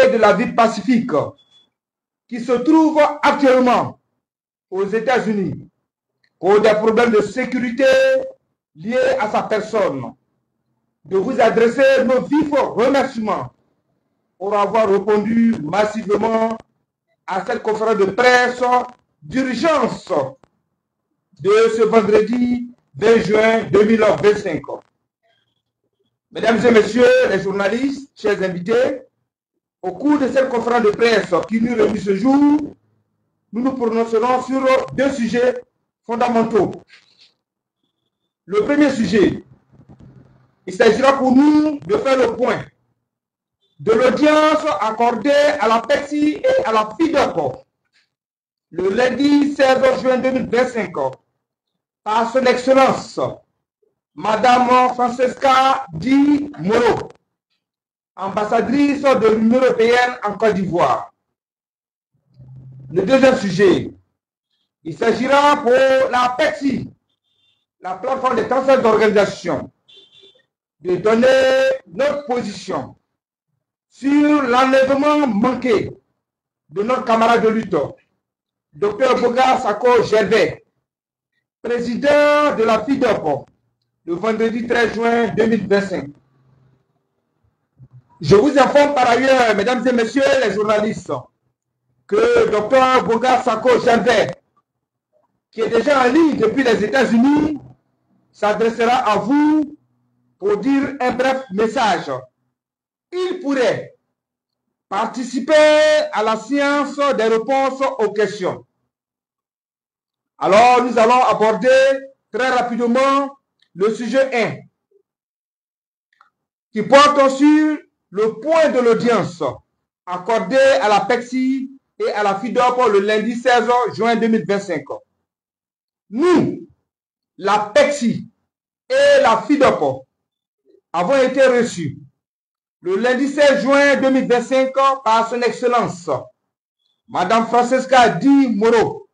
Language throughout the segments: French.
et de la vie pacifique qui se trouve actuellement aux États-Unis pour des problèmes de sécurité liés à sa personne, de vous adresser nos vifs remerciements pour avoir répondu massivement à cette conférence de presse d'urgence de ce vendredi 20 juin 2025. Mesdames et messieurs les journalistes, chers invités, au cours de cette conférence de presse qui nous réunit ce jour, nous nous prononcerons sur deux sujets fondamentaux. Le premier sujet, il s'agira pour nous de faire le point de l'audience accordée à la PECSI et à la FIDOP le lundi 16 juin 2025 par son Excellence Madame Francesca Di Moro, ambassadrice de l'Union européenne en Côte d'Ivoire. Le deuxième sujet, il s'agira pour la PECSI, la plateforme des transferts d'organisation, de donner notre position sur l'enlèvement manqué de notre camarade de lutte, Dr Boga Sako Gervais, président de la FIDOP, le vendredi 13 juin 2025. Je vous informe par ailleurs, mesdames et messieurs les journalistes, que Dr Boga Sako Gervais, qui est déjà en ligne depuis les États-Unis, s'adressera à vous pour dire un bref message. Il pourrait participer à la séance des réponses aux questions. Alors, nous allons aborder très rapidement le sujet 1, qui porte sur le point de l'audience accordé à la PECSI et à la FIDOP le lundi 16 juin 2025. Nous, la PECSI et la FIDOP, avons été reçus le lundi 16 juin 2025 par son Excellence Madame Francesca Di Moro,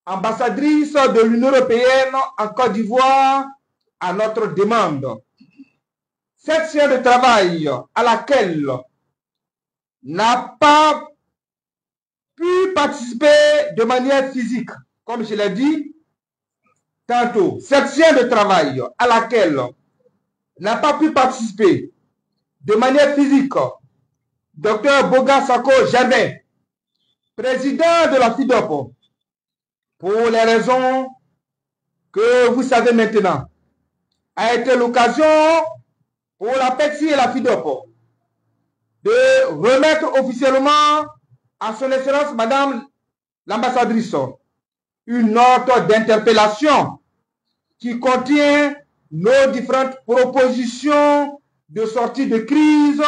ambassadrice de l'Union européenne en Côte d'Ivoire, à notre demande. Cette séance de travail à laquelle n'a pas pu participer de manière physique, comme je l'ai dit tantôt, cette séance de travail à laquelle n'a pas pu participer de manière physique Dr Boga Sako Gervais, président de la FIDOP, pour les raisons que vous savez maintenant, a été l'occasion pour la PECSI et la FIDOP de remettre officiellement à son Excellence Madame l'ambassadrice une note d'interpellation qui contient nos différentes propositions de sortie de crise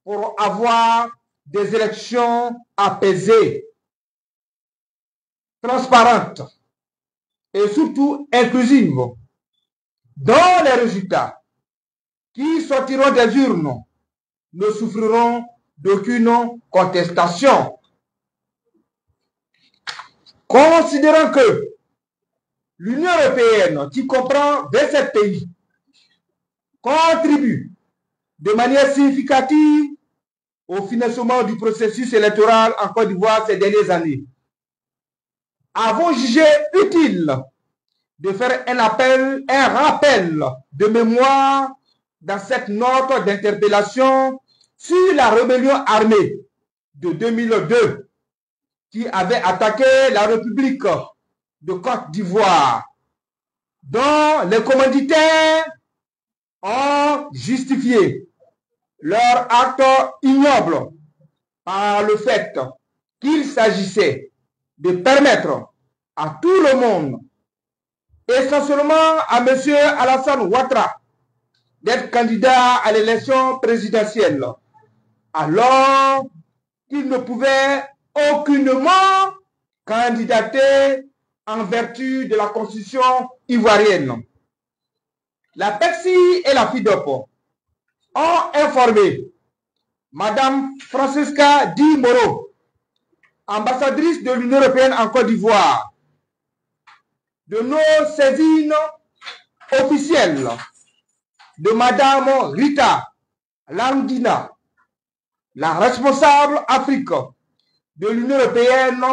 pour avoir des élections apaisées, transparentes et surtout inclusives, dont les résultats qui sortiront des urnes ne souffriront d'aucune contestation. Considérant que l'Union européenne, qui comprend 27 pays, contribue de manière significative au financement du processus électoral en Côte d'Ivoire ces dernières années, avons jugé utile de faire un rappel de mémoire dans cette note d'interpellation sur la rébellion armée de 2002 qui avait attaqué la République de Côte d'Ivoire, dont les commanditaires ont justifié leur acte ignoble par le fait qu'il s'agissait de permettre à tout le monde, essentiellement à M. Alassane Ouattara, d'être candidat à l'élection présidentielle, alors qu'il ne pouvait aucunement candidater en vertu de la constitution ivoirienne. La PECSI et la FIDOP ont informé Madame Francesca Di Moro, ambassadrice de l'Union européenne en Côte d'Ivoire, de nos saisines officielles de Madame Rita Landina, la responsable Afrique de l'Union européenne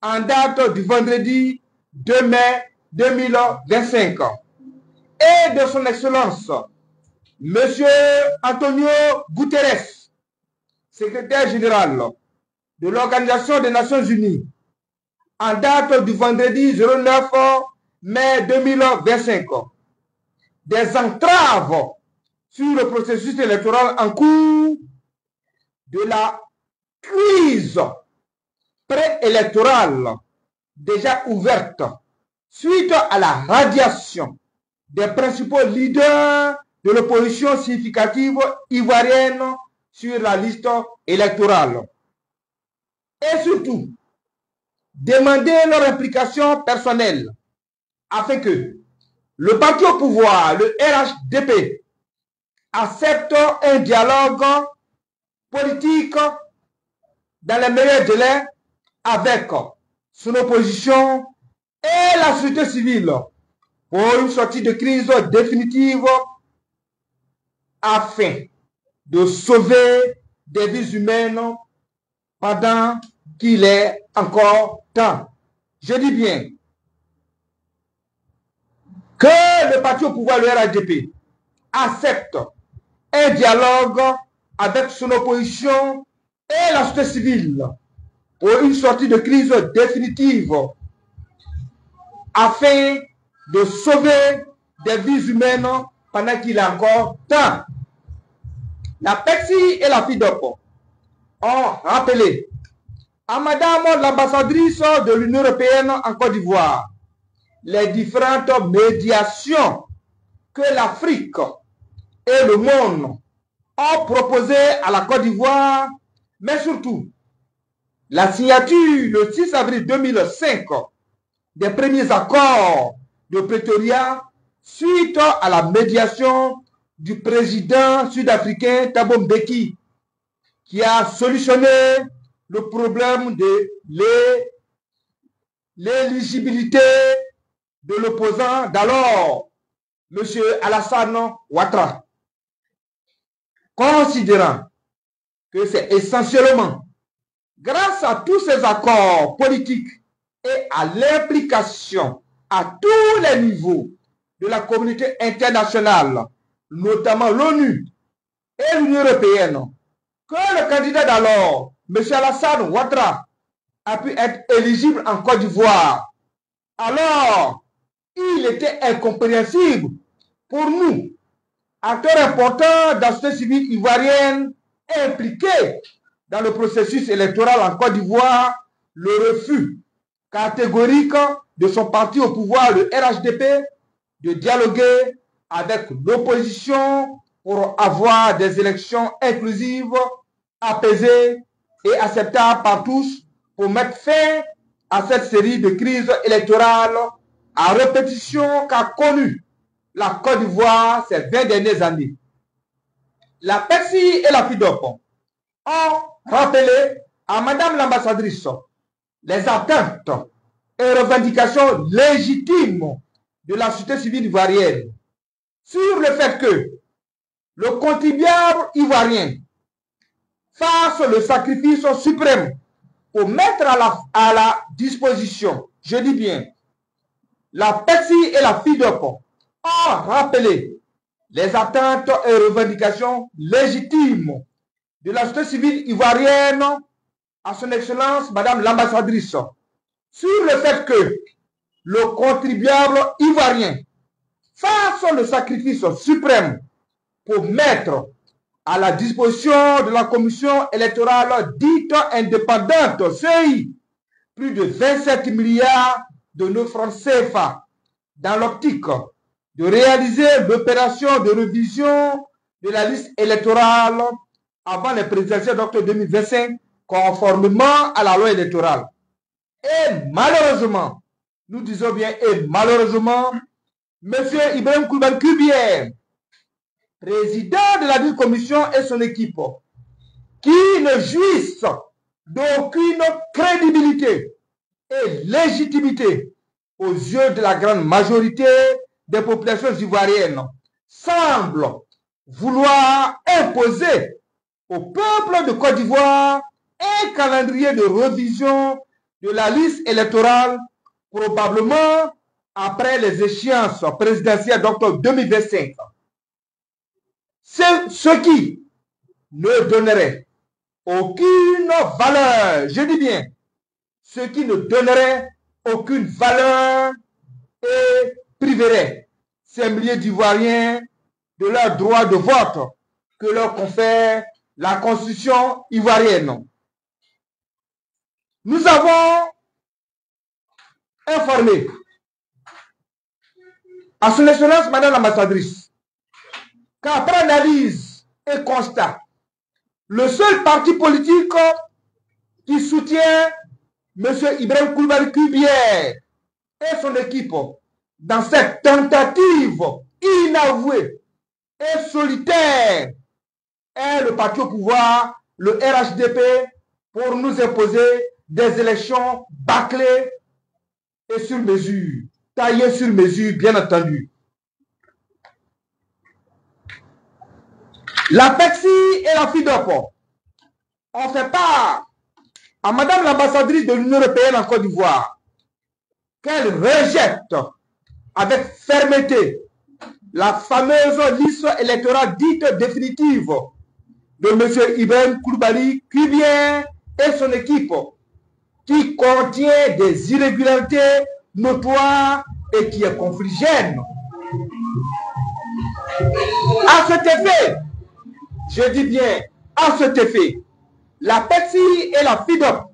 en date du vendredi 2 mai 2025 et de son Excellence, M. Antonio Guterres, secrétaire général de l'Organisation des Nations Unies, en date du vendredi 09 mai 2025, des entraves sur le processus électoral en cours, de la crise préélectorale déjà ouverte suite à la radiation des principaux leaders de l'opposition significative ivoirienne sur la liste électorale. Et surtout, demander leur implication personnelle afin que le parti au pouvoir, le RHDP, accepte un dialogue politique dans les meilleurs délais avec son opposition et la société civile pour une sortie de crise définitive afin de sauver des vies humaines pendant qu'il est encore temps. Je dis bien que le parti au pouvoir, le RHDP, accepte un dialogue avec son opposition et la société civile pour une sortie de crise définitive afin de sauver des vies humaines pendant qu'il est encore temps. La PECSI et la FIDOP ont rappelé à Madame l'ambassadrice de l'Union européenne en Côte d'Ivoire les différentes médiations que l'Afrique et le monde ont proposées à la Côte d'Ivoire, mais surtout la signature le 6 avril 2005 des premiers accords de Pretoria suite à la médiation du président sud-africain Thabo Mbeki, qui a solutionné le problème de l'éligibilité de l'opposant d'alors, M. Alassane Ouattara. Considérant que c'est essentiellement grâce à tous ces accords politiques et à l'implication à tous les niveaux de la communauté internationale, notamment l'ONU et l'Union européenne, que le candidat d'alors, M. Alassane Ouattara, a pu être éligible en Côte d'Ivoire. Alors, il était incompréhensible pour nous, acteurs importants de la société civile ivoirienne impliqués dans le processus électoral en Côte d'Ivoire, le refus catégorique de son parti au pouvoir, le RHDP, de dialoguer avec l'opposition pour avoir des élections inclusives, apaisées et acceptables par tous pour mettre fin à cette série de crises électorales à répétition qu'a connue la Côte d'Ivoire ces 20 dernières années. La PECSI et la FIDOP ont rappelé à Madame l'ambassadrice les attentes et revendications légitimes de la société civile ivoirienne sur le fait que le contribuable ivoirien fasse le sacrifice suprême pour mettre à la disposition, je dis bien, la PECSI et la FIDOP ont rappelé les attentes et revendications légitimes de la société civile ivoirienne à son Excellence, Madame l'ambassadrice, sur le fait que le contribuable ivoirien fasse le sacrifice suprême pour mettre à la disposition de la commission électorale dite indépendante, CEI, plus de 27 milliards de nos francs CFA dans l'optique de réaliser l'opération de révision de la liste électorale avant les présidentielles d'octobre 2025 conformément à la loi électorale. Et malheureusement, nous disons bien et malheureusement, M. Ibrahim Koulibaly Kubier, président de la dite commission et son équipe, qui ne jouissent d'aucune crédibilité et légitimité aux yeux de la grande majorité des populations ivoiriennes, semblent vouloir imposer au peuple de Côte d'Ivoire un calendrier de révision de la liste électorale, probablement après les échéances présidentielles d'octobre 2025. Ce qui ne donnerait aucune valeur, je dis bien, ce qui ne donnerait aucune valeur et priverait ces milliers d'Ivoiriens de leur droit de vote que leur confère la Constitution ivoirienne. Nous avons informé à son Excellence Madame l'ambassadrice qu'après analyse et constat, le seul parti politique qui soutient M. Ibrahim Coulibaly Kubière et son équipe dans cette tentative inavouée et solitaire est le parti au pouvoir, le RHDP, pour nous imposer des élections bâclées et sur mesure, taillées sur mesure, bien entendu. La PEXI et la FIDOP ont fait part à Madame l'ambassadrice de l'Union européenne en Côte d'Ivoire qu'elle rejette avec fermeté la fameuse liste électorale dite définitive de M. Ibrahim Coulibaly Kubière et son équipe, qui contient des irrégularités notoires et qui est confligène. À cet effet, je dis bien à cet effet, la PEXI et la FIDOP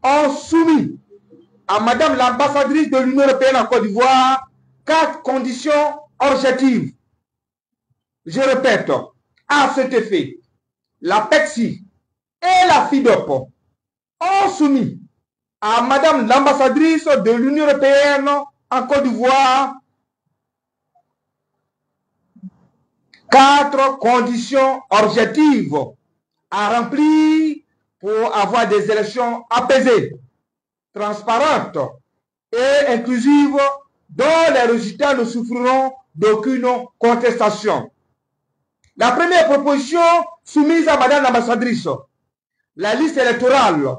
ont soumis à Madame l'ambassadrice de l'Union européenne en Côte d'Ivoire 4 conditions objectives. Je répète, à cet effet, la PEXI et la FIDOP ont soumis à Madame l'ambassadrice de l'Union européenne en Côte d'Ivoire 4 conditions objectives à remplir pour avoir des élections apaisées, transparentes et inclusives dont les résultats ne souffriront d'aucune contestation. La première proposition soumise à Madame l'ambassadrice, la liste électorale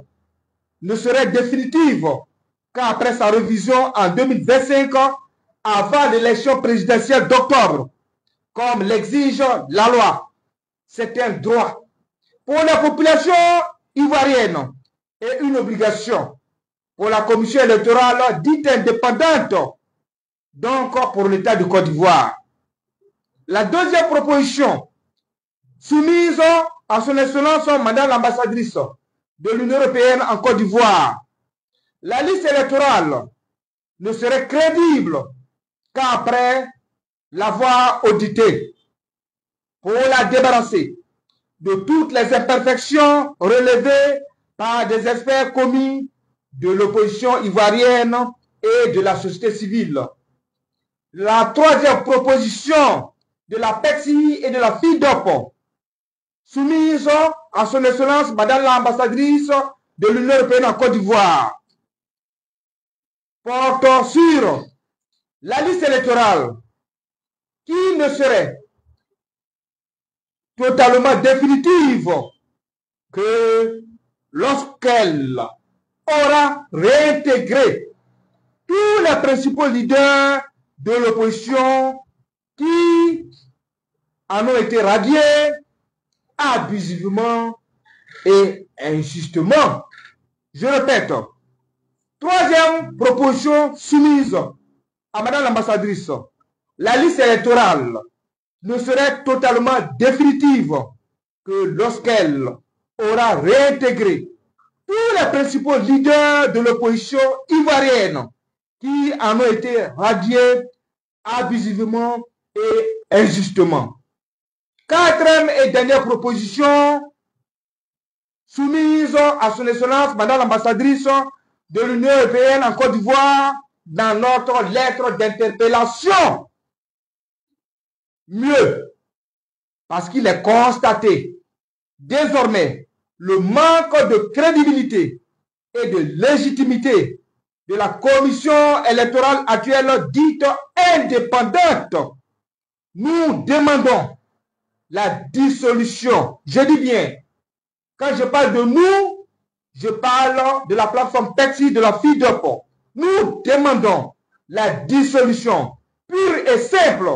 ne serait définitive qu'après sa révision en 2025 avant l'élection présidentielle d'octobre, comme l'exige la loi. C'est un droit pour la population ivoirienne et une obligation pour la commission électorale dite indépendante, donc pour l'État de Côte d'Ivoire. La deuxième proposition soumise à son Excellence Madame l'ambassadrice de l'Union européenne en Côte d'Ivoire, la liste électorale ne serait crédible qu'après l'avoir auditée pour la débarrasser de toutes les imperfections relevées par des experts commis de l'opposition ivoirienne et de la société civile. La troisième proposition de la PEXI et de la FIDOP, soumise à son Excellence Madame l'ambassadrice de l'Union européenne en Côte d'Ivoire, porte sur la liste électorale qui ne serait totalement définitive que lorsqu'elle aura réintégré tous les principaux leaders de l'opposition qui en ont été radiés abusivement et injustement. Je répète, troisième proposition soumise à Madame l'ambassadrice, la liste électorale ne serait totalement définitive que lorsqu'elle aura réintégré tous les principaux leaders de l'opposition ivoirienne qui en ont été radiés abusivement et injustement. Quatrième et dernière proposition soumise à son Excellence Madame l'ambassadrice de l'Union européenne en Côte d'Ivoire dans notre lettre d'interpellation. Mieux, parce qu'il est constaté désormais le manque de crédibilité et de légitimité de la commission électorale actuelle dite indépendante. Nous demandons la dissolution, je dis bien Quand je parle de nous, je parle de la plateforme PECSI de la FIDOP. Nous demandons la dissolution pure et simple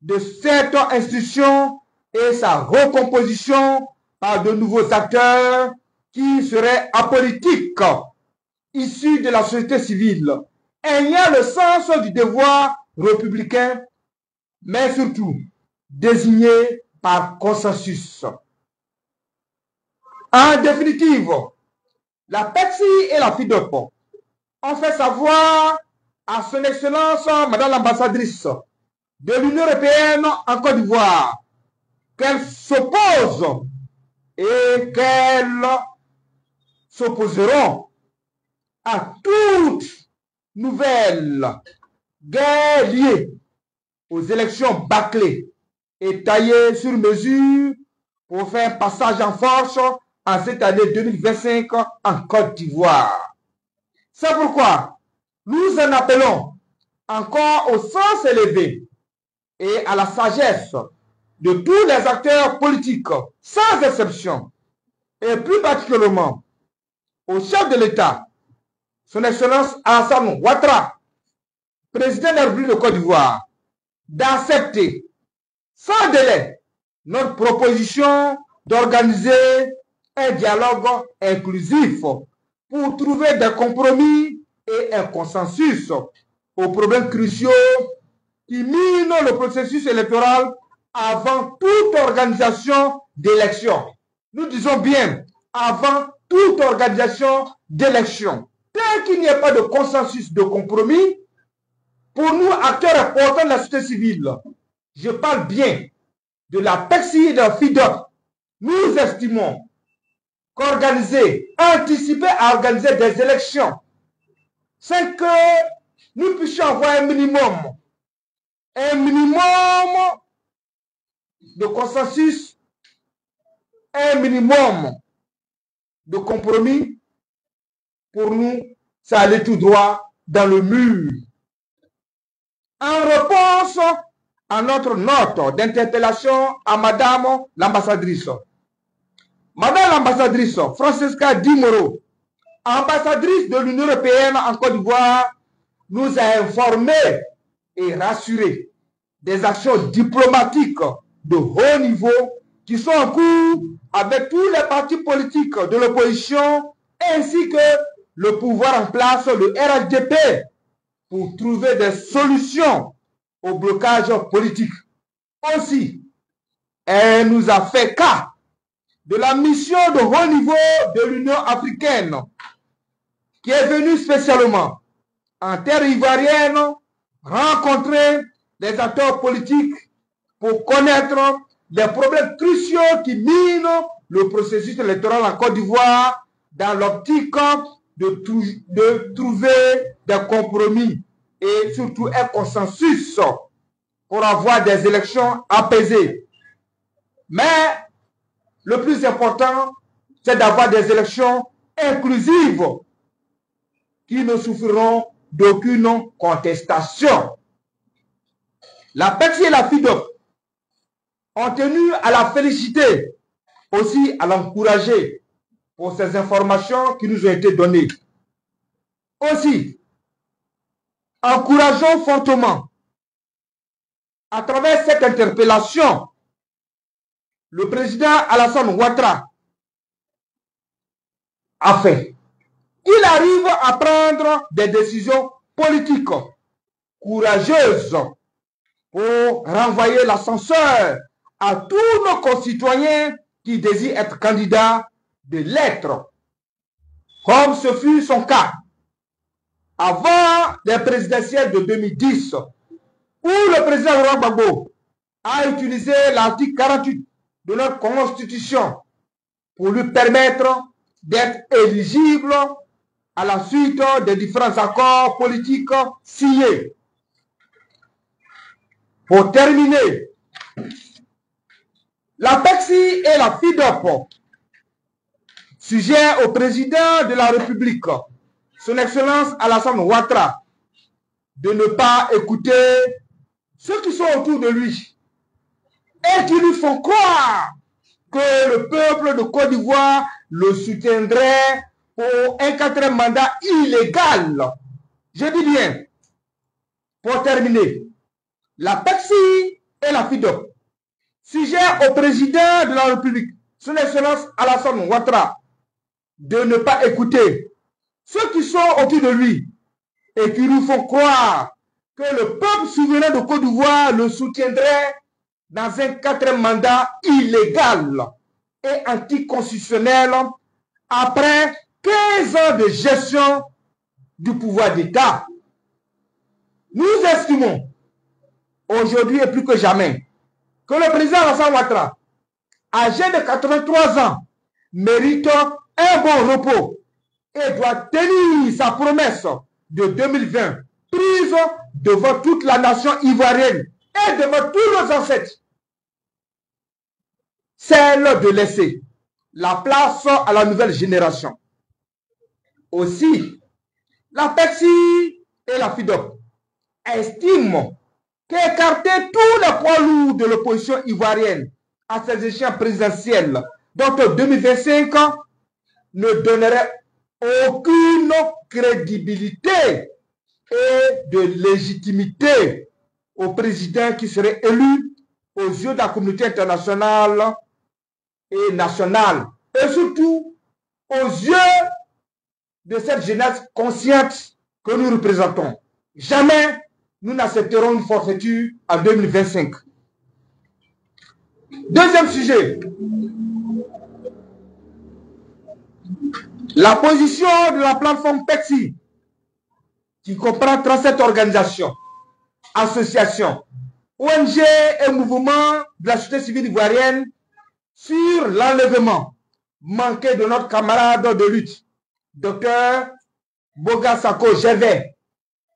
de cette institution et sa recomposition par de nouveaux acteurs qui seraient apolitiques, issus de la société civile, ayant le sens du devoir républicain, mais surtout désignés par consensus. En définitive, la PECSI et la FIDOP ont fait savoir à son Excellence Madame l'ambassadrice de l'Union européenne en Côte d'Ivoire qu'elles s'opposent et qu'elles s'opposeront à toute nouvelle guerre liée aux élections bâclées et taillées sur mesure pour faire un passage en force en cette année 2025 en Côte d'Ivoire. C'est pourquoi nous en appelons encore au sens élevé et à la sagesse de tous les acteurs politiques, sans exception, et plus particulièrement au chef de l'État, son Excellence Alassane Ouattara, président de la République de Côte d'Ivoire, d'accepter sans délai notre proposition d'organiser un dialogue inclusif pour trouver des compromis et un consensus aux problèmes cruciaux qui minent le processus électoral avant toute organisation d'élection. Nous disons bien avant toute organisation d'élection. Tant qu'il n'y a pas de consensus, de compromis, pour nous, acteurs importants de la société civile, je parle bien de la PECSI et de la FIDOP, nous estimons anticiper à organiser des élections, c'est que nous puissions avoir un minimum de consensus, un minimum de compromis. Pour nous, ça allait tout droit dans le mur. En réponse à notre note d'interpellation à Madame l'ambassadrice, Madame l'ambassadrice Francesca Di Moro, ambassadrice de l'Union européenne en Côte d'Ivoire, nous a informés et rassurés des actions diplomatiques de haut niveau qui sont en cours avec tous les partis politiques de l'opposition ainsi que le pouvoir en place, le RHDP, pour trouver des solutions au blocage politique. Aussi, elle nous a fait cas de la mission de haut niveau de l'Union africaine qui est venue spécialement en terre ivoirienne rencontrer des acteurs politiques pour connaître des problèmes cruciaux qui minent le processus électoral en Côte d'Ivoire dans l'optique de trouver des compromis et surtout un consensus pour avoir des élections apaisées. Mais le plus important, c'est d'avoir des élections inclusives qui ne souffriront d'aucune contestation. La PECSI et la FIDOP ont tenu à la féliciter, aussi à l'encourager pour ces informations qui nous ont été données. Aussi, encourageons fortement, à travers cette interpellation, le président Alassane Ouattara a fait qu'il arrive à prendre des décisions politiques courageuses pour renvoyer l'ascenseur à tous nos concitoyens qui désirent être candidats de l'être, comme ce fut son cas avant les présidentielles de 2010, où le président Laurent Gbagbo a utilisé l'article 48 de notre Constitution pour lui permettre d'être éligible à la suite des différents accords politiques signés. Pour terminer, la PECSI et la FIDOP suggèrent au président de la République, son Excellence Alassane Ouattara, de ne pas écouter ceux qui sont autour de lui et qui lui font croire que le peuple de Côte d'Ivoire le soutiendrait pour un quatrième mandat illégal. Je dis bien, pour terminer, la PECSI et la FIDOC suggèrent au président de la République, son Excellence Alassane Ouattara, de ne pas écouter ceux qui sont autour de lui et qui nous font croire que le peuple souverain de Côte d'Ivoire le soutiendrait dans un quatrième mandat illégal et anticonstitutionnel après 15 ans de gestion du pouvoir d'État. Nous estimons aujourd'hui et plus que jamais que le président Alassane Ouattara, âgé de 83 ans, mérite un bon repos et doit tenir sa promesse de 2020 prise devant toute la nation ivoirienne et devant tous nos ancêtres, celle de laisser la place à la nouvelle génération. Aussi, la PECSI et la FIDOC estiment qu'écarter tous les poids lourds de l'opposition ivoirienne à ces élections présidentielles d'octobre 2025 ne donnerait aucune crédibilité et de légitimité au président qui serait élu aux yeux de la communauté internationale et nationale, et surtout aux yeux de cette jeunesse consciente que nous représentons. Jamais nous n'accepterons une forfaiture en 2025. Deuxième sujet, la position de la plateforme PECSI, qui comprend 37 organisations, associations, ONG et mouvements de la société civile ivoirienne sur l'enlèvement manqué de notre camarade de lutte, Dr Boga Sako Gervais,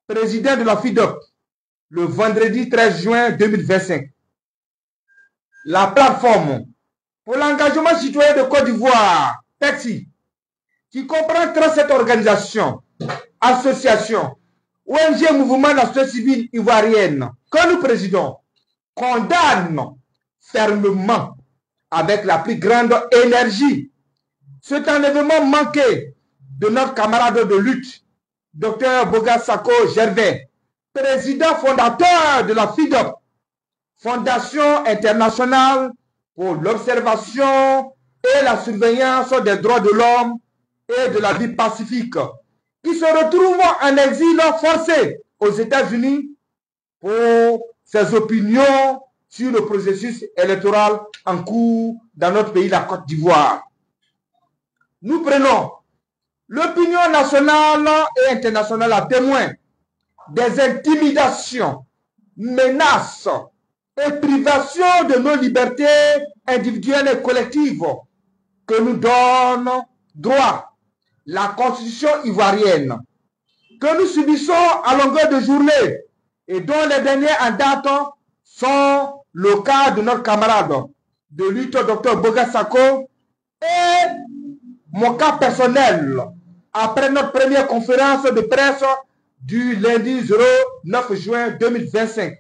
président de la FIDOC, le vendredi 13 juin 2025. La plateforme pour l'engagement citoyen de Côte d'Ivoire, PECSI, qui comprend 37 organisations, associations, ONG et mouvements de la société civile ivoirienne que nous présidons, condamne fermement avec la plus grande énergie cet enlèvement manqué de notre camarade de lutte, Dr Boga Sako Gervais, président fondateur de la FIDOC, Fondation internationale pour l'observation et la surveillance des droits de l'homme et de la vie pacifique, qui se retrouve en exil forcé aux États-Unis pour ses opinions sur le processus électoral en cours dans notre pays, la Côte d'Ivoire. Nous prenons l'opinion nationale et internationale à témoin des intimidations, menaces et privations de nos libertés individuelles et collectives que nous donne droit la Constitution ivoirienne, que nous subissons à longueur de journée et dont les derniers en date sont le cas de notre camarade de lutte, Dr Boga Sako, et mon cas personnel après notre première conférence de presse du lundi 9 juin 2025.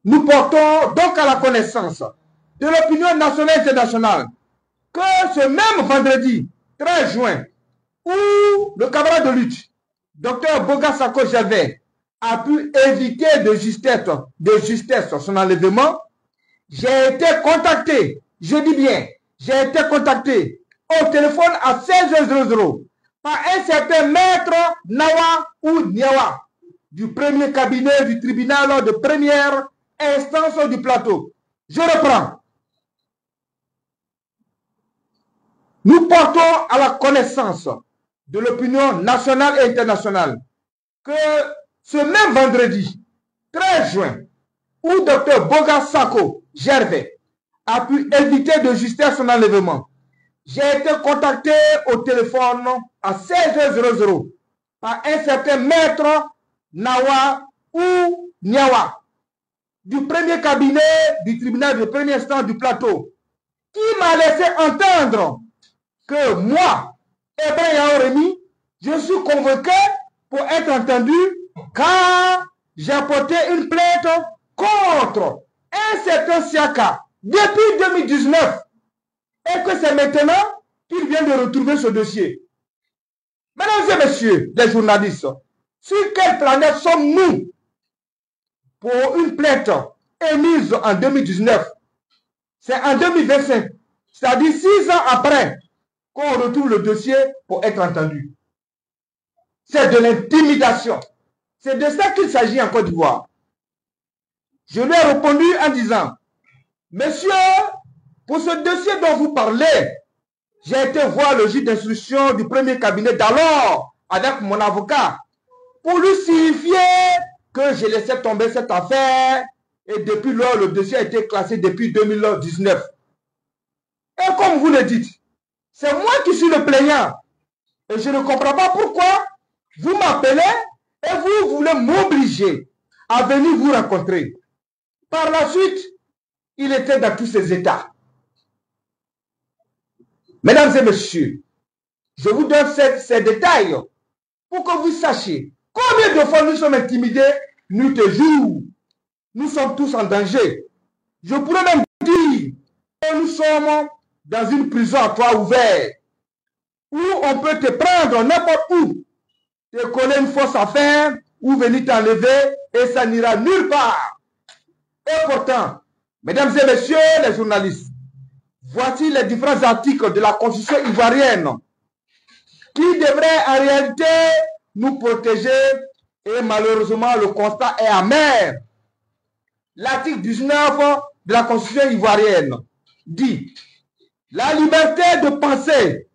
Nous portons donc à la connaissance de l'opinion nationale et internationale que ce même vendredi 13 juin, où le camarade de lutte, Dr Boga Sako Gervais, a pu éviter de justesse son enlèvement, j'ai été contacté, je dis bien, j'ai été contacté au téléphone à 16h00 par un certain maître Nawa ou Niawa du premier cabinet du tribunal de première instance du plateau. Je reprends. Nous portons à la connaissance de l'opinion nationale et internationale que ce même vendredi 13 juin, où Dr Boga Sako Gervais a pu éviter de justesse son enlèvement, j'ai été contacté au téléphone à 16h00 par un certain maître Nawa ou Niawa du premier cabinet du tribunal de première instance du plateau, qui m'a laissé entendre que moi, Ebra Yao Remi, je suis convoqué pour être entendu car j'ai porté une plainte contre un certain Siaka depuis 2019 et que c'est maintenant qu'il vient de retrouver ce dossier. Mesdames et messieurs, les journalistes, sur quelle planète sommes-nous pour une plainte émise en 2019? C'est en 2025, c'est-à-dire 6 ans après qu'on retrouve le dossier pour être entendu. C'est de l'intimidation. C'est de ça qu'il s'agit en Côte d'Ivoire. Je lui ai répondu en disant, monsieur, pour ce dossier dont vous parlez, j'ai été voir le juge d'instruction du premier cabinet d'alors avec mon avocat pour lui signifier que j'ai laissé tomber cette affaire et depuis lors, le dossier a été classé depuis 2019. Et comme vous le dites, c'est moi qui suis le plaignant. Et je ne comprends pas pourquoi vous m'appelez et vous voulez m'obliger à venir vous rencontrer. Par la suite, il était dans tous ses états. Mesdames et messieurs, je vous donne ces détails pour que vous sachiez combien de fois nous sommes intimidés nuit et jour. Nous sommes tous en danger. Je pourrais même dire que nous sommes dans une prison à toit ouvert où on peut te prendre n'importe où, te coller une fausse affaire ou venir t'enlever et ça n'ira nulle part. Et pourtant, mesdames et messieurs les journalistes, voici les différents articles de la Constitution ivoirienne qui devraient en réalité nous protéger et malheureusement le constat est amer. L'article 19 de la Constitution ivoirienne dit la liberté de penser,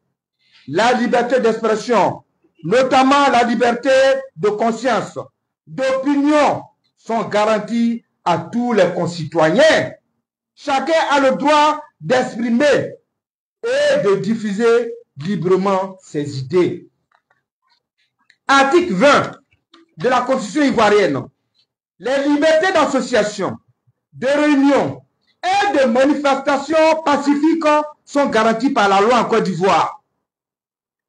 la liberté d'expression, notamment la liberté de conscience, d'opinion sont garanties à tous les concitoyens. Chacun a le droit d'exprimer et de diffuser librement ses idées. Article 20 de la Constitution ivoirienne. Les libertés d'association, de réunion et de manifestation pacifique sont garanties par la loi en Côte d'Ivoire.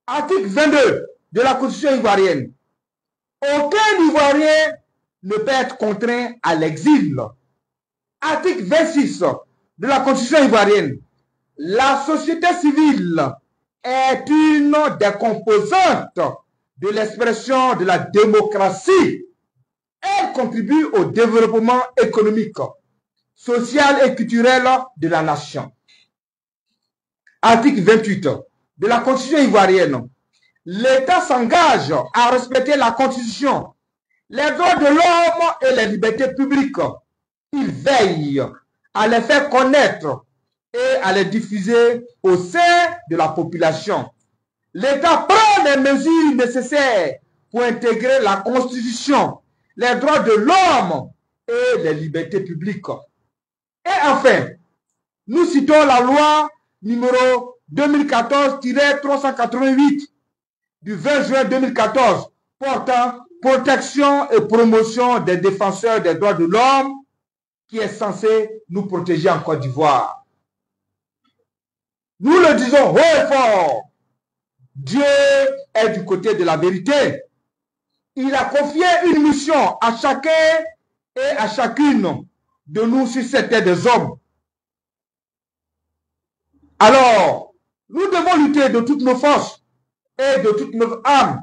Article 22 de la Constitution ivoirienne. Aucun Ivoirien ne peut être contraint à l'exil. Article 26 de la Constitution ivoirienne. La société civile est une des composantes de l'expression de la démocratie. Elle contribue au développement économique, social et culturel de la nation. Article 28 de la Constitution ivoirienne. L'État s'engage à respecter la Constitution, les droits de l'homme et les libertés publiques. Il veille à les faire connaître et à les diffuser au sein de la population. L'État prend les mesures nécessaires pour intégrer la Constitution, les droits de l'homme et les libertés publiques. Et enfin, nous citons la loi numéro 2014-388 du 20 juin 2014 portant protection et promotion des défenseurs des droits de l'homme qui est censé nous protéger en Côte d'Ivoire. Nous le disons haut et fort, Dieu est du côté de la vérité. Il a confié une mission à chacun et à chacune de nous sur cette terre des hommes. Alors, nous devons lutter de toutes nos forces et de toutes nos âmes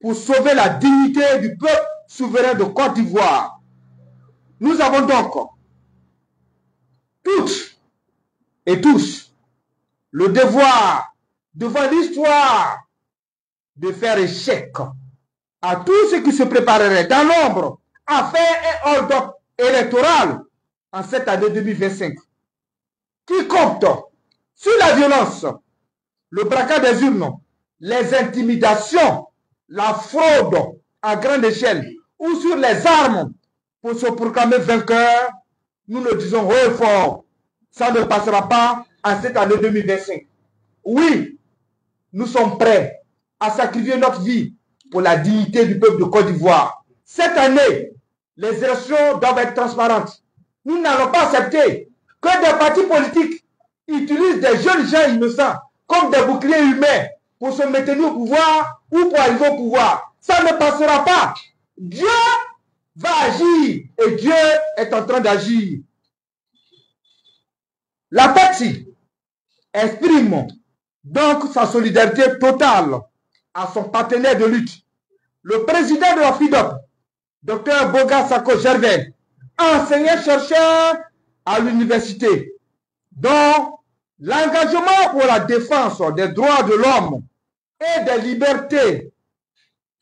pour sauver la dignité du peuple souverain de Côte d'Ivoire. Nous avons donc toutes et tous le devoir devant l'histoire de faire échec à tout ce qui se préparerait dans l'ombre à faire un hold-up électoral en cette année 2025 qui compte sur la violence, le braquage des urnes, les intimidations, la fraude à grande échelle ou sur les armes pour se proclamer vainqueur. Nous le disons haut et fort, ça ne passera pas en cette année 2025. Oui, nous sommes prêts à sacrifier notre vie pour la dignité du peuple de Côte d'Ivoire. Cette année, les élections doivent être transparentes. Nous n'allons pas accepter que des partis politiques utilisent des jeunes gens innocents comme des boucliers humains pour se maintenir au pouvoir ou pour arriver au pouvoir. Ça ne passera pas. Dieu va agir et Dieu est en train d'agir. L'APEXI exprime donc sa solidarité totale à son partenaire de lutte, le président de la FIDOP, Dr Boga Sako Gervais, enseignant-chercheur à l'université, dont l'engagement pour la défense des droits de l'homme et des libertés,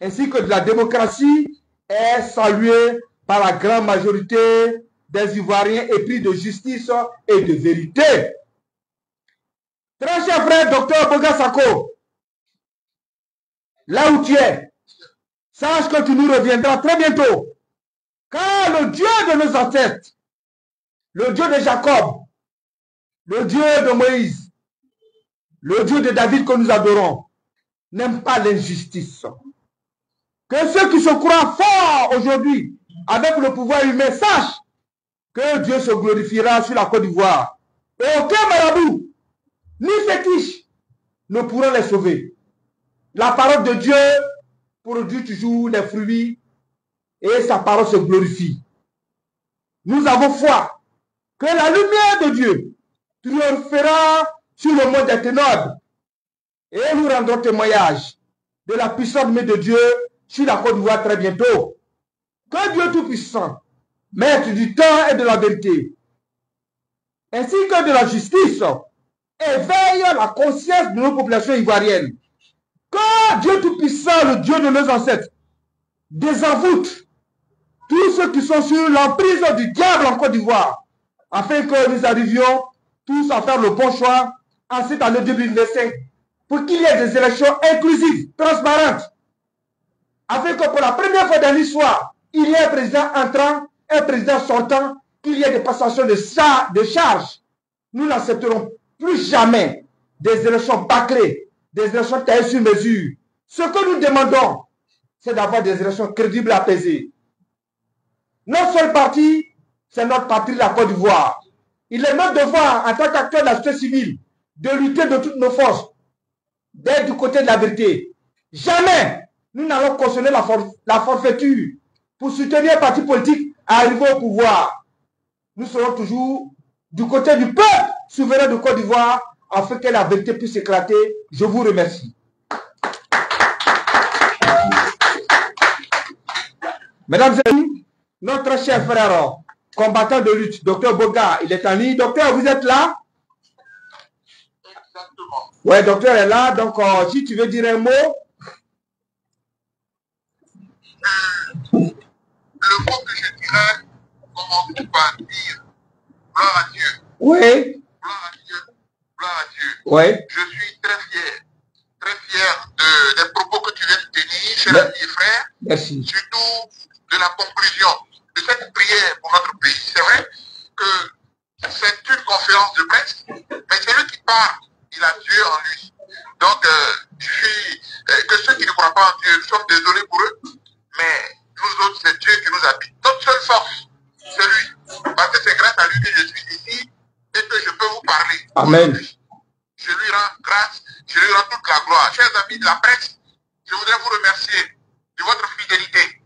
ainsi que de la démocratie, est salué par la grande majorité des Ivoiriens épris de justice et de vérité. Très cher frère Dr Boga Sako, là où tu es, sache que tu nous reviendras très bientôt. Car le Dieu de nos ancêtres, le Dieu de Jacob, le Dieu de Moïse, le Dieu de David que nous adorons, n'aime pas l'injustice. Que ceux qui se croient forts aujourd'hui avec le pouvoir humain sachent que Dieu se glorifiera sur la Côte d'Ivoire. Et aucun marabout, ni fétiche, ne pourra les sauver. La parole de Dieu produit toujours les fruits et sa parole se glorifie. Nous avons foi que la lumière de Dieu triomphera sur le monde des ténèbres et nous rendrons témoignage de la puissante main de Dieu sur la Côte d'Ivoire très bientôt. Que Dieu Tout-Puissant, maître du temps et de la vérité, ainsi que de la justice, éveille la conscience de nos populations ivoiriennes. Que Dieu Tout-Puissant, le Dieu de nos ancêtres, désenvoûte tous ceux qui sont sur l'emprise du diable en Côte d'Ivoire, afin que nous arrivions tous à faire le bon choix en cette année 2025, pour qu'il y ait des élections inclusives, transparentes, afin que pour la première fois dans l'histoire, il y ait un président entrant, un président sortant, qu'il y ait des passations de charges. Nous n'accepterons plus jamais des élections bâclées, des élections taillées sur mesure. Ce que nous demandons, c'est d'avoir des élections crédibles et apaisées. Notre seul parti, c'est notre patrie, la Côte d'Ivoire. Il est notre devoir, en tant qu'acteur de la société civile, de lutter de toutes nos forces, d'être du côté de la vérité. Jamais nous n'allons cautionner la forfaiture pour soutenir un parti politique à arriver au pouvoir. Nous serons toujours du côté du peuple souverain de Côte d'Ivoire afin que la vérité puisse éclater. Je vous remercie. Mesdames et messieurs, notre cher frère, combattant de lutte, Dr Boga, il est en ligne. Docteur, vous êtes là? Exactement. Oui, docteur est là. Donc, si tu veux dire un mot. Le mot que je dirais, commençons par dire gloire à Dieu. Oui. Gloire à Dieu. Gloire à Dieu. Oui. Je suis très fier des propos que tu viens de tenir, cher ami et frère. Merci. Surtout de la conclusion de cette prière pour notre pays. C'est vrai que c'est une conférence de presse, mais celui qui parle, il a Dieu en lui. Donc, que ceux qui ne croient pas en Dieu, nous sommes désolés pour eux, mais nous autres, c'est Dieu qui nous habite. Notre seule force, c'est lui. Parce que c'est grâce à lui que je suis ici et que je peux vous parler. Amen. Je lui rends grâce, je lui rends toute la gloire. Chers amis de la presse, je voudrais vous remercier de votre fidélité.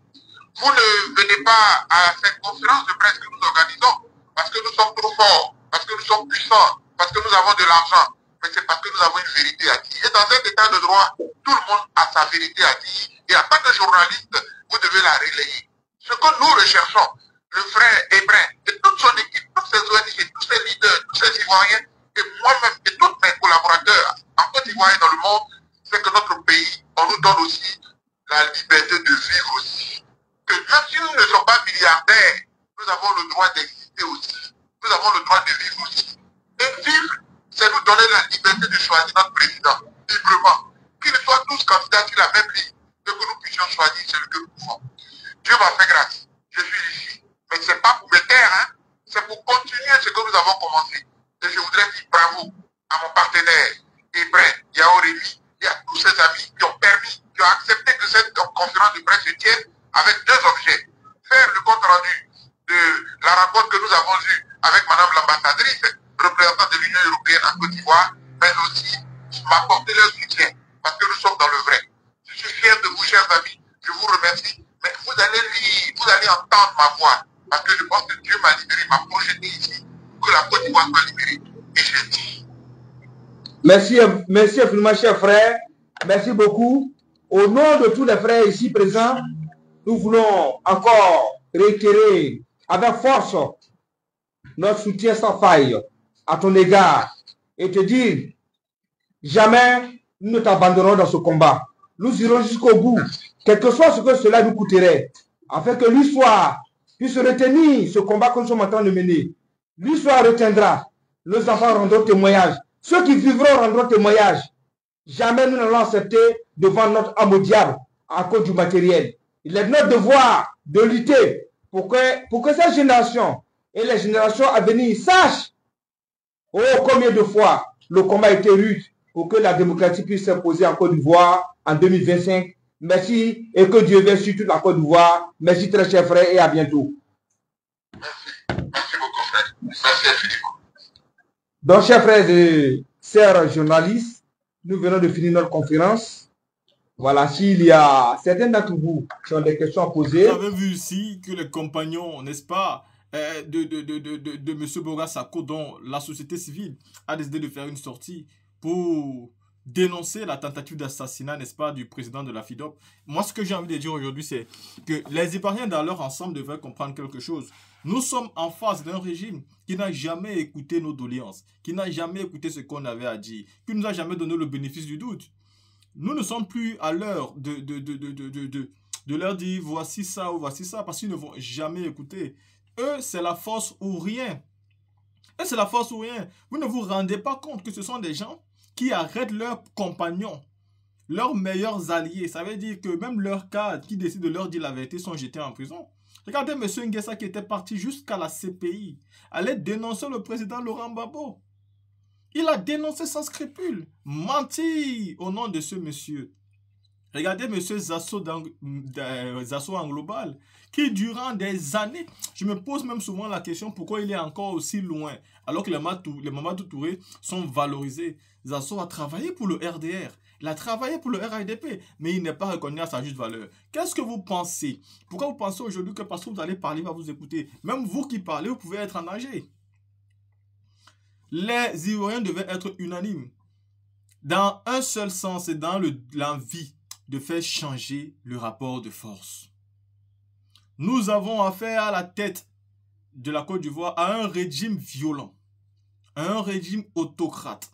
Vous ne venez pas à cette conférence de presse que nous organisons parce que nous sommes trop forts, parce que nous sommes puissants, parce que nous avons de l'argent, mais c'est parce que nous avons une vérité à dire. Et dans un état de droit, tout le monde a sa vérité à dire. Et en tant que journaliste, vous devez la relayer. Ce que nous recherchons, le frère Hébrin et toute son équipe, tous ses ONG, tous ses leaders, tous ses Ivoiriens, et moi-même et tous mes collaborateurs en Côte d'Ivoire et dans le monde, c'est que notre pays, on nous donne aussi la liberté de vivre aussi. Que même si nous ne sommes pas milliardaires, nous avons le droit d'exister aussi. Nous avons le droit de vivre aussi. Et vivre, c'est nous donner la liberté de choisir notre président, librement. Qu'ils soient tous candidats sur la même ligne, et que nous puissions choisir celui que nous pouvons. Dieu m'a fait grâce. Je suis ici. Mais ce n'est pas pour me taire, hein. C'est pour continuer ce que nous avons commencé. Et je voudrais dire bravo à mon partenaire, Hébrin, Yaorémi, et à tous ses amis qui ont permis, qui ont accepté que cette conférence de presse se tienne avec deux objets. Faire le compte rendu de la rencontre que nous avons eue avec Madame l'ambassadrice, représentante de l'Union européenne en Côte d'Ivoire, mais aussi m'apporter leur soutien, parce que nous sommes dans le vrai. Je suis fier de vous, chers amis, je vous remercie. Mais vous allez lire, vous allez entendre ma voix, parce que je pense que Dieu m'a libéré, m'a projeté ici, pour que la Côte d'Ivoire soit libérée. Et Merci, merci infiniment, chers frères. Merci beaucoup. Au nom de tous les frères ici présents, nous voulons encore réitérer avec force notre soutien sans faille à ton égard et te dire, jamais nous ne t'abandonnerons dans ce combat. Nous irons jusqu'au bout, quel que soit ce que cela nous coûterait, afin que l'histoire puisse retenir ce combat que nous sommes en train de mener. L'histoire retiendra. Nos enfants rendront témoignage. Ceux qui vivront rendront témoignage. Jamais nous n'allons accepter devant notre âme au diable à cause du matériel. Il est notre devoir de lutter pour que cette génération et les générations à venir sachent combien de fois le combat a été rude pour que la démocratie puisse s'imposer en Côte d'Ivoire en 2025. Merci et que Dieu veille sur toute la Côte d'Ivoire. Merci très chers frères et à bientôt. Merci beaucoup, frère. Merci infiniment. Donc, chers frères et sœurs journalistes, nous venons de finir notre conférence. Voilà, s'il y a certains d'entre vous qui ont des questions à poser. Vous avez vu ici que les compagnons, n'est-ce pas, de M. Boga Sako, dont la société civile a décidé de faire une sortie pour dénoncer la tentative d'assassinat, n'est-ce pas, du président de la FIDOP. Moi, ce que j'ai envie de dire aujourd'hui, c'est que les Ivoiriens, dans leur ensemble, devraient comprendre quelque chose. Nous sommes en face d'un régime qui n'a jamais écouté nos doléances, qui n'a jamais écouté ce qu'on avait à dire, qui nous a jamais donné le bénéfice du doute. Nous ne sommes plus à l'heure de leur dire voici ça ou voici ça, parce qu'ils ne vont jamais écouter. Eux, c'est la force ou rien. Eux, c'est la force ou rien. Vous ne vous rendez pas compte que ce sont des gens qui arrêtent leurs compagnons, leurs meilleurs alliés. Ça veut dire que même leurs cadres qui décident de leur dire la vérité sont jetés en prison. Regardez M. Nguessa qui était parti jusqu'à la CPI, allait dénoncer le président Laurent Gbagbo. Il a dénoncé sans scrupule, menti au nom de ce monsieur. Regardez M. Zasso en global, qui durant des années, je me pose même souvent la question pourquoi il est encore aussi loin, alors que les Mamadou Touré sont valorisés. Zasso a travaillé pour le RDR, il a travaillé pour le RADP, mais il n'est pas reconnu à sa juste valeur. Qu'est-ce que vous pensez? Pourquoi vous pensez aujourd'hui que parce que vous allez parler, il va vous écouter? Même vous qui parlez, vous pouvez être en danger. Les Ivoiriens devaient être unanimes dans un seul sens et dans l'envie de faire changer le rapport de force. Nous avons affaire à la tête de la Côte d'Ivoire à un régime violent, à un régime autocrate,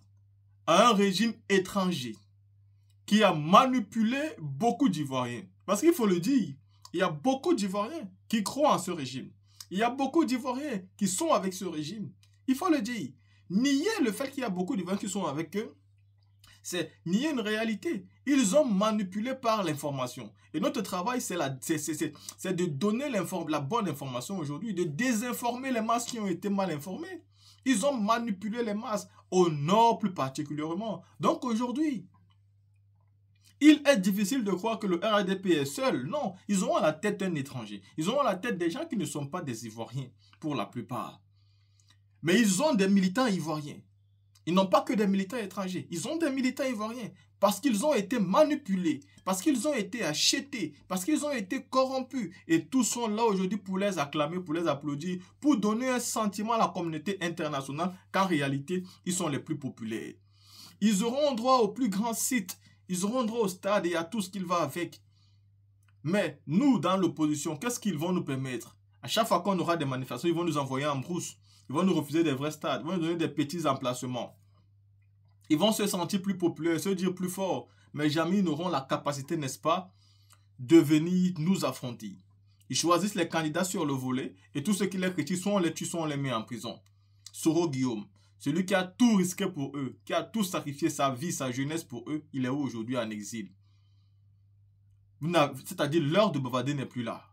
à un régime étranger qui a manipulé beaucoup d'Ivoiriens. Parce qu'il faut le dire, il y a beaucoup d'Ivoiriens qui croient en ce régime. Il y a beaucoup d'Ivoiriens qui sont avec ce régime. Il faut le dire. Nier le fait qu'il y a beaucoup d'Ivoiriens qui sont avec eux, c'est nier une réalité. Ils ont manipulé par l'information. Et notre travail, c'est de donner la bonne information aujourd'hui, de désinformer les masses qui ont été mal informées. Ils ont manipulé les masses, au nord plus particulièrement. Donc aujourd'hui, il est difficile de croire que le RADP est seul. Non, ils ont à la tête un étranger. Ils ont à la tête des gens qui ne sont pas des Ivoiriens, pour la plupart. Mais ils ont des militants ivoiriens. Ils n'ont pas que des militants étrangers. Ils ont des militants ivoiriens parce qu'ils ont été manipulés, parce qu'ils ont été achetés, parce qu'ils ont été corrompus. Et tous sont là aujourd'hui pour les acclamer, pour les applaudir, pour donner un sentiment à la communauté internationale qu'en réalité, ils sont les plus populaires. Ils auront droit aux plus grands sites, ils auront droit au stade et à tout ce qu'il va avec. Mais nous, dans l'opposition, qu'est-ce qu'ils vont nous permettre? À chaque fois qu'on aura des manifestations, ils vont nous envoyer en brousse. Ils vont nous refuser des vrais stades. Ils vont nous donner des petits emplacements. Ils vont se sentir plus populaires, se dire plus forts. Mais jamais ils n'auront la capacité, n'est-ce pas, de venir nous affronter. Ils choisissent les candidats sur le volet. Et tous ceux qui les critiquent, soit on les tue, soit on les met en prison. Soro Guillaume, celui qui a tout risqué pour eux, qui a tout sacrifié, sa vie, sa jeunesse pour eux, il est aujourd'hui en exil. C'est-à-dire l'heure de bavarder n'est plus là.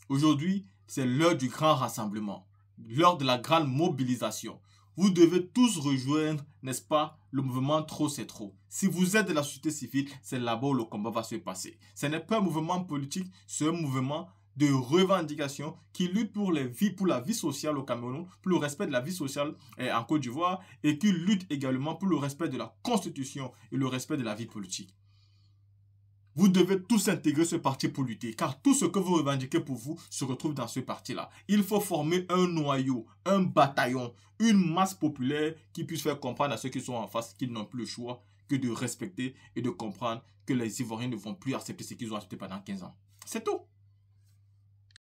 Aujourd'hui, c'est l'heure du grand rassemblement. L'heure de la grande mobilisation. Vous devez tous rejoindre, n'est-ce pas, le mouvement Trop c'est trop. Si vous êtes de la société civile, c'est là-bas où le combat va se passer. Ce n'est pas un mouvement politique, c'est un mouvement de revendication qui lutte pour la vie sociale au Cameroun, pour le respect de la vie sociale en Côte d'Ivoire et qui lutte également pour le respect de la Constitution et le respect de la vie politique. Vous devez tous intégrer ce parti pour lutter, car tout ce que vous revendiquez pour vous se retrouve dans ce parti-là. Il faut former un noyau, un bataillon, une masse populaire qui puisse faire comprendre à ceux qui sont en face qu'ils n'ont plus le choix que de respecter et de comprendre que les Ivoiriens ne vont plus accepter ce qu'ils ont accepté pendant 15 ans. C'est tout.